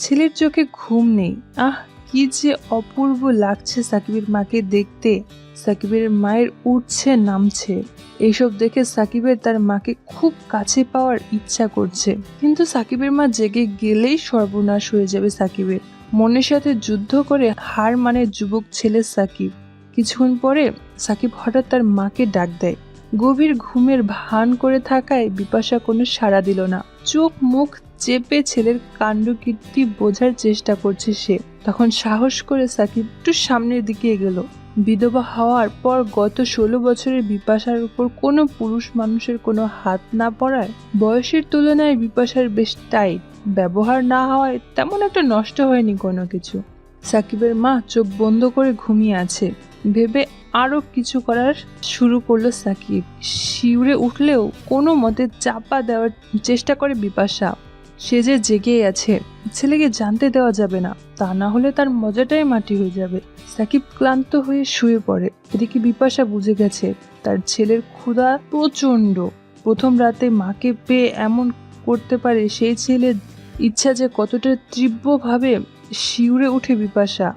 ছেলের চোখে ঘুম নেই। কি যে অপূর্ব লাগছে সাকিবের মাকে দেখতে। সাকিবের মায়ের উঠছে নামছে, এইসব দেখে সাকিবের তার মাকে খুব কাছে পাওয়ার ইচ্ছা করছে। কিন্তু সাকিবের মা জেগে গেলেই সর্বনাশ হয়ে যাবে সাকিবের। মনের সাথে যুদ্ধ করে হার মানে যুবক ছেলে সাকিব। কিছুক্ষণ পরে সাকিব হঠাৎ তার মাকে ডাক দেয়। গভীর ঘুমের ভান করে থাকায় বিপাশা কোনো সাড়া দিল না। চোখ মুখ চেপে ছেলের কাণ্ডকীর্তি বোঝার চেষ্টা করছে সে। তখন সাহস করে সাকিব একটু সামনের দিকে এগোলো। বিধবা হওয়ার পর গত 16 বছরের বিপাশার উপর কোনো পুরুষ মানুষের কোনো হাত না পড়ায় বয়সের তুলনায় বিপাশার বেশ টাইট। ব্যবহার না হওয়ায় তেমন একটা নষ্ট হয়নি কোনো কিছু। সাকিবের মা চোখ বন্ধ করে ঘুমিয়ে আছে ভেবে আরো কিছু করার শুরু করলো সাকিব। শিউরে উঠলেও কোনো মতে চাপা দেওয়ার চেষ্টা করে বিপাশা। সে যে জেগে আছে, ছেলেকে জানতে দেওয়া যাবে না, তা না হলে তার মজাটাই মাটি হয়ে যাবে। সাকিব ক্লান্ত হয়ে শুয়ে পড়ে। এদিকে বিপাশা বুঝে গেছে তার ছেলের ক্ষুধা প্রচন্ড। প্রথম রাতে মাকে পেয়ে এমন করতে পারে সেই ছেলের ইচ্ছা যে কতটা তীব্রভাবে শিউরে উঠে বিপাশা।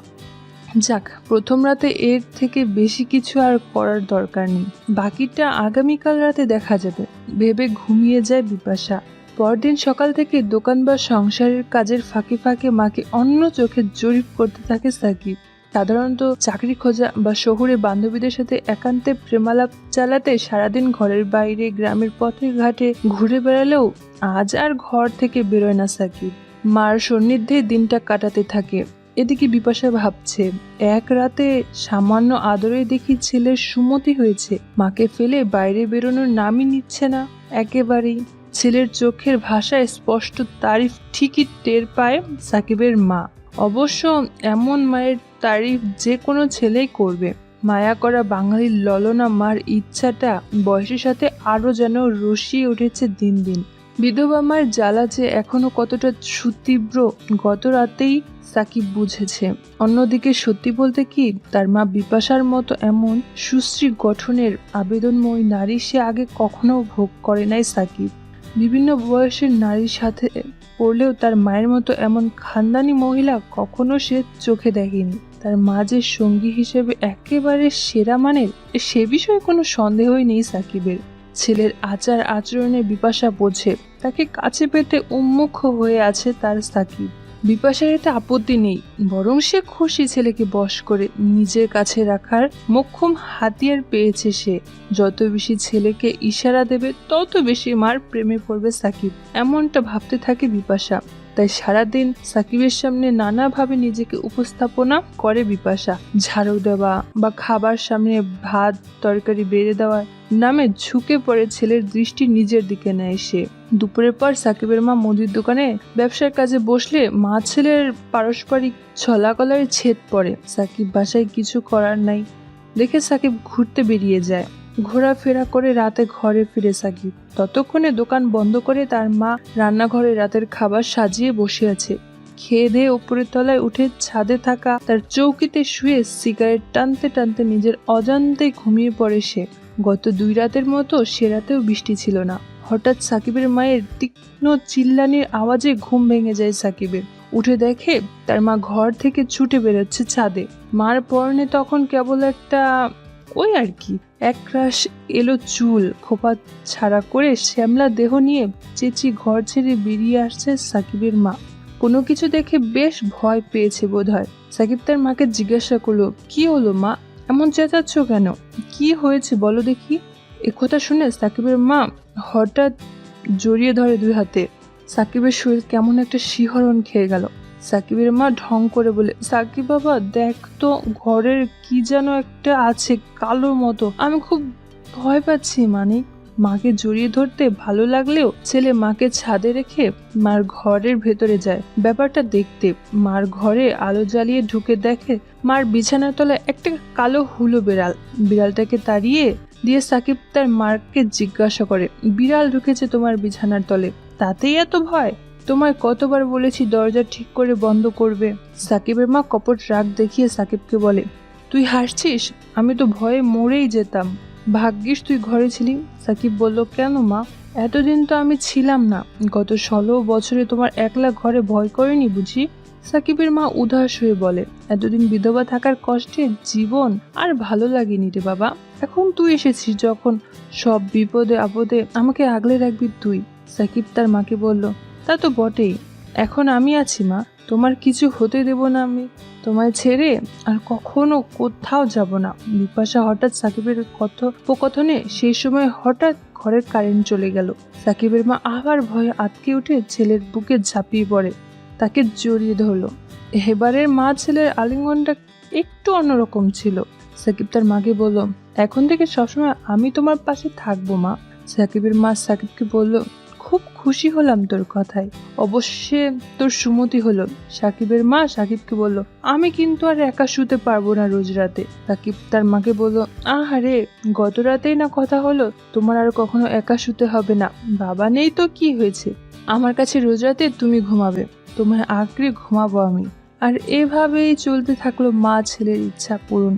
যাক, প্রথম রাতে এর থেকে বেশি কিছু আর করার দরকার নেই, বাকিটা আগামীকাল রাতে দেখা যাবে ভেবে ঘুমিয়ে যায় বিপাশা। পরদিন সকাল থেকে দোকান বা সংসারের কাজের ফাঁকে ফাঁকে মাকে অন্য চোখে জরিপ করতে থাকে সাকিব। সাধারণত চাকরি খোঁজা বা শহুরে বান্ধবীদের সাথে একান্তে প্রেমালাপ চালাতে সারাদিন ঘরের বাইরে গ্রামের পথে ঘাটে ঘুরে বেড়ালেও আজ আর ঘর থেকে বেরোয় না সাকিব। মার সান্নিধ্যে দিনটা কাটাতে থাকে। এদিকে বিপাশা ভাবছে, এক রাতে সামান্য আদরে দেখি ছেলের সুমতি হয়েছে, মাকে ফেলে বাইরে বেরোনোর নামই নিচ্ছে না একেবারেই। ছেলের চোখের ভাষায় স্পষ্ট তারিফ ঠিকই টের পায় সাকিবের মা। অবশ্য এমন মায়ের তারিফ যে কোনো ছেলেই করবে। মায়া করা বাঙালির ললনা মার ইচ্ছাটা বয়সের সাথে আরো যেন রসিয়ে উঠেছে দিন দিন। বিধবা মায়ের জ্বালা যে এখনো কতটা সুতীব্র গত রাতেই সাকিব বুঝেছে। অন্যদিকে সত্যি বলতে কি, তার মা বিপাশার মতো এমন সুশ্রী গঠনের আবেদনময়ী নারী সে আগে কখনো ভোগ করে নাই সাকিব। বিভিন্ন বয়সের নারীর সাথে পড়লেও তার মায়ের মতো এমন খানদানি মহিলা কখনো সে চোখে দেখেনি। তার মা যে সঙ্গী হিসেবে একেবারে সেরা মানের, সে বিষয়ে কোনো সন্দেহই নেই সাকিবের। ছেলের আচার আচরণে বিপাশা বোঝে, তাকে কাছে পেতে উন্মুখ হয়ে আছে তার সাকিব। বিপাশার এতে আপত্তি নেই, বরং সে খুশি ছেলেকে বশ করে নিজের কাছে রাখার মোক্ষম হাতিয়ার পেয়েছে সে। যত বেশি ছেলেকে ইশারা দেবে তত বেশি মার প্রেমে পড়বে সাকিব, এমনটা ভাবতে থাকে বিপাশা। তাই সারাদিন সাকিবের সামনে নানাভাবে নিজেকে উপস্থাপনা করে বিপাশা। ঝাড়ু দেওয়া বা খাবার সামনে ভাত তরকারি বেড়ে দেওয়ার নামে ঝুঁকে পড়ে ছেলের দৃষ্টি নিজের দিকে নেয় সে। দুপুরের পর সাকিবের মা মুদির দোকানে ব্যবসার কাজে বসলে মা ছেলের পারস্পরিক ছলাকলায় ছেদ পড়ে। সাকিব বাসায় কিছু করার নাই দেখে সাকিব ঘুরতে বেরিয়ে যায়। ঘোরাফেরা করে রাতে ঘরে ফিরে সাকিব। ততক্ষণে দোকান বন্ধ করে তার মা রান্নাঘরে রাতের খাবার সাজিয়ে বসে আছে। খেয়ে দিয়ে উপরের তলায় উঠে ছাদে থাকা তার চৌকিতে শুয়ে সিগারেট টানতে টানতে নিজের অজান্তে ঘুমিয়ে পড়ে সে। গত 2 রাতের মতো সে রাতেও বৃষ্টি ছিল না। হঠাৎ সাকিবের মায়ের তীক্ষ্ণ চিল্লানির আওয়াজে ঘুম ভেঙে যায় সাকিবের। উঠে দেখে তার মা ঘর থেকে ছুটে বেরোচ্ছে ছাদে। মার পরনে তখন কেবল একটা ওই আর কি একরাশ এলো চুল, খোপা ছাড়া করে শ্যামলা দেহ নিয়ে চেঁচি ঘর ছেড়ে বেরিয়ে আসছে সাকিবের মা। কোনো কিছু দেখে বেশ ভয় পেয়েছে বোধহয়। সাকিব তার মাকে জিজ্ঞাসা করলো, কি হলো মা, এমন চেঁচাচ্ছ কেন, কি হয়েছে বলো দেখি। একথা শুনে সাকিবের মা হঠাৎ জড়িয়ে ধরে 2 হাতে। সাকিবের শরীর কেমন একটা শিহরণ খেয়ে গেল। সাকিবের মা ঢং করে বলে, সাকিব বাবা দেখ তো, ঘরের কি যেন একটা আছে কালোর মতো, আমি খুব ভয় পাচ্ছি। মাকে জড়িয়ে ধরতে ভালো লাগলেও ছেলে মাকে ছাদে রেখে মার ঘরের ভেতরে যায় ব্যাপারটা দেখতে। মার ঘরে আলো জ্বালিয়ে ঢুকে দেখে মার বিছানার তলায় একটা কালো হুলো বিড়াল। বিড়ালটাকে তাড়িয়ে দিয়ে সাকিব তার মাকে জিজ্ঞাসা করে, বিড়াল ঢুকেছে তোমার বিছানার তলে, তাতেই এত ভয়? তোমায় কতবার বলেছি দরজা ঠিক করে বন্ধ করবে। সাকিবের মা কপট রাগ দেখিয়ে সাকিবকে বলে, তুই হাসছিস? আমি তো ভয়ে মরেই যেতাম। ভাগ্যিস তুই ঘরে ছিলি। সাকিব বলল, কেন মা? এতদিন তো আমি ছিলাম না। গত 16 বছরে তোমার একলা ঘরে ভয় করেনি বুঝি? সাকিবের মা উদাস হয়ে বলে, এতদিন বিধবা থাকার কষ্টে জীবন আর ভালো লাগেনি রে বাবা। এখন তুই এসেছিস যখন, সব বিপদে আপদে আমাকে আগলে রাখবি তুই। সাকিব তার মাকে বলল, তা তো বটেই, এখন আমি আছি মা, তোমার কিছু হতে দেব না আমি। তোমায় ছেড়ে আর কখনো কোথাও যাব না। বিপাশা হঠাৎ সাকিবের কথোপকথনে সেই সময় হঠাৎ ঘরের কারেন্ট চলে গেল। সাকিবের মা আবার ভয়ে আঁতকে উঠে ছেলের বুকে ঝাঁপিয়ে পড়ে, তাকে জড়িয়ে ধরলো। এবারের মা ছেলের আলিঙ্গনটা একটু অন্যরকম ছিল। সাকিব তার মাকে বলল, এখন থেকে সবসময় আমি তোমার পাশে থাকবো মা। সাকিবের মা সাকিবকে বলল, খুব খুশি হলাম তোর কথায়, অবশ্যই তোর সুমতি হলো। সাকিবের মা সাকিবকে বলল, আমি কিন্তু আর একা শুতে পারবো না রোজ রাতে। সাকিব তার মাকে বলল, আহারে, গত রাতেই না কথা হলো তোমার আর কখনো একা শুতে হবে না। বাবা নেই তো কি হয়েছে, আমার কাছে রোজ রাতে তুমি ঘুমাবে, তোমায় আঁকড়ে ঘুমাবো আমি। আর এভাবেই চলতে থাকলো মা ছেলের ইচ্ছা পূরণ।